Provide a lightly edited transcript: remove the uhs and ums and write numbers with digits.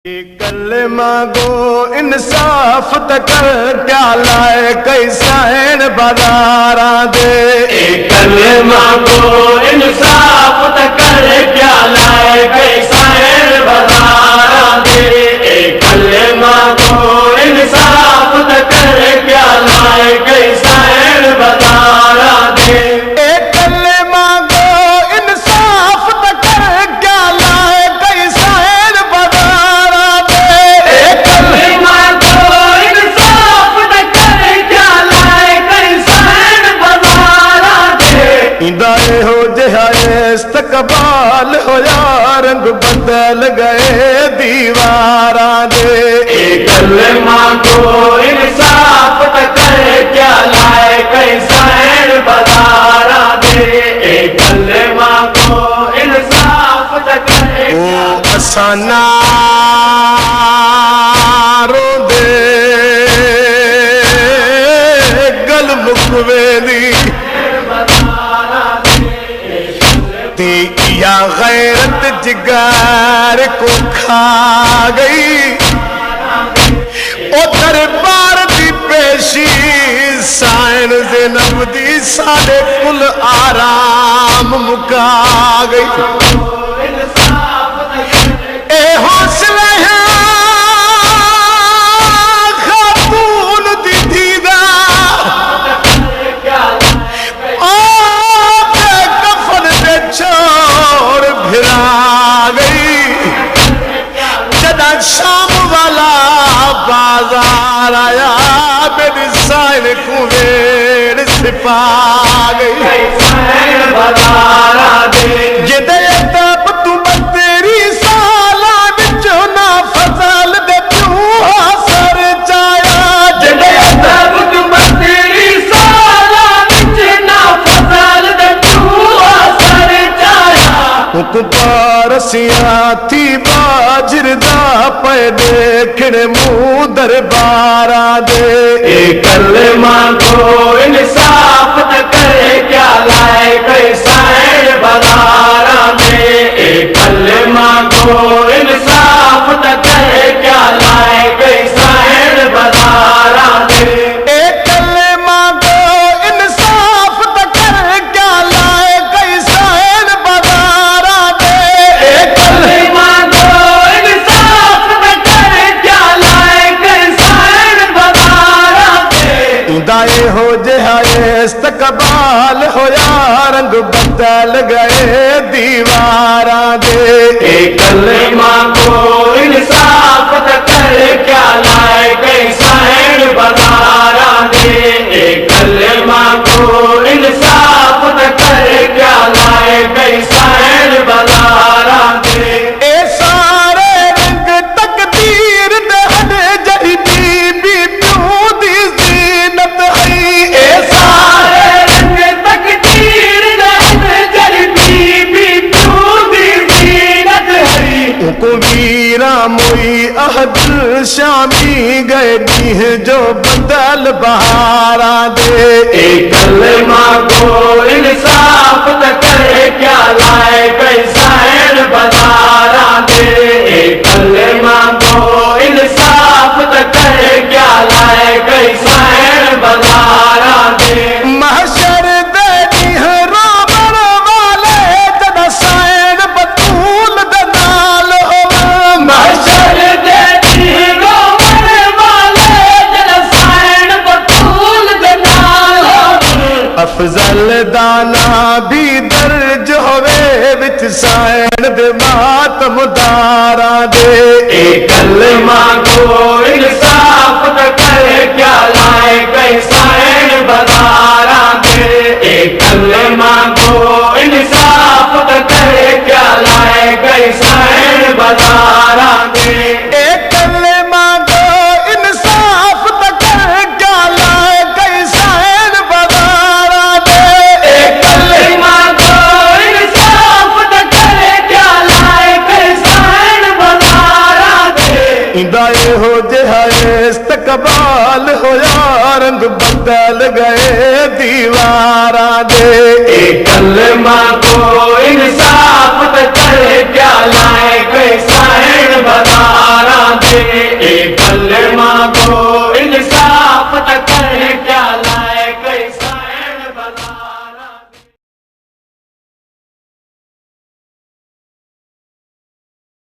کلمہ گو انصاف تکر کیا لائے کئی سائن بازاراں دے کلمہ گو انصاف تکر کیا لائے کئی سائن بازاراں دے کلمہ گو انصاف تکر کیا لائے کئی سائن بازاراں دے کلمہ گو انصاف تکر کیا لائے کئی سائن بازاراں دے کلمہ گو انصاف تکر کیا لائے کئی سائن بازاراں دے اندائے ہو جہائے استقبال ہویا رنگ بدل گئے دیواراں دے کلمہ گو انصاف تکر کیا لائے کئی سائن بازاراں دے کلمہ گو انصاف تکر کیا اسانا رو دے گل مکوے دی تی یا غیرت جگر کو کھا گئی او دربار دی پیشی سائن زینب دی سارے کل آرام مکا گئی اے حوصلہ ہے خاتون دی دیدہ آپ کفن دے چھوڑ بھرا گئی جدہ شام والا بازار آیا میری سائن کو ویڑ سپا گئی سائن بازاراں دے جدہ تب تو بتری سالہ بچو نا فضل دے پیوں حاصر چایا جدہ تب تم تیری سالہ وچ نہ فضل دے کیوں اثر چایا کو پارسیاں تھی باجر دا پے دیکھنے منہ درباراں دے کلمہ گو انصاف تکر کیا لائے کئی سائن بازاراں دے کلمہ گو انصاف تکر کیا لائے کئی سائن بازاراں دے کلمہ گو انصاف تکر کیا لائے کئی سائن بازاراں دے کلمہ گو انصاف تکر کیا لائے کئی سائن بازاراں دے دائے ہو جہائے استقبال ہویا رنگ بدل گئے دیواراں دے کلمہ گو انصاف تکر کیا لائے کئی سائن بازاراں دے کلمہ گو انصاف تکر کیا لائے کئی سائن بازاراں دے اے سارے رنگ تقدیر دے ہڈے جہی بی بی پیوں دی زینت ہے اے سارے رنگ تقدیر دے جلبی بی پیوں دی زینت ہے کو ویرا موئی عہد شامی گئے دیہ جو بدل بہاراں دے کلمہ گو انصاف تکر کیا لائے کئی سائن بازاراں دے کلمہ گو انصاف تکر کیا لائے کئی سائن بازاراں دے محشر دے دیہ روبر والے جدہ سائن بطول دے نال ہوئے محشر دے رومن والے جد سائن بطول دے نال ہوئے افضل دانا بھی درج ہوئے وچ سائن دے ماتم داراں دے کلمہ گو انصاف تکر کیا لائے کئی سائن بازاراں دے کلمہ گو انصاف تکر کیا لائے کئی سائن بازاراں دے کلمہ گو انصاف تکر کیا لائے کئی سائن بازاراں دے کلمہ گو انصاف تکر کیا لائے کئی سائن بازاراں دے دائے ہو جہائے استقبال ہویا رنگ بدل گئے دیواراں دے کلمہ گو انصاف تکر کیا لائے کئی سائن بازاراں ایک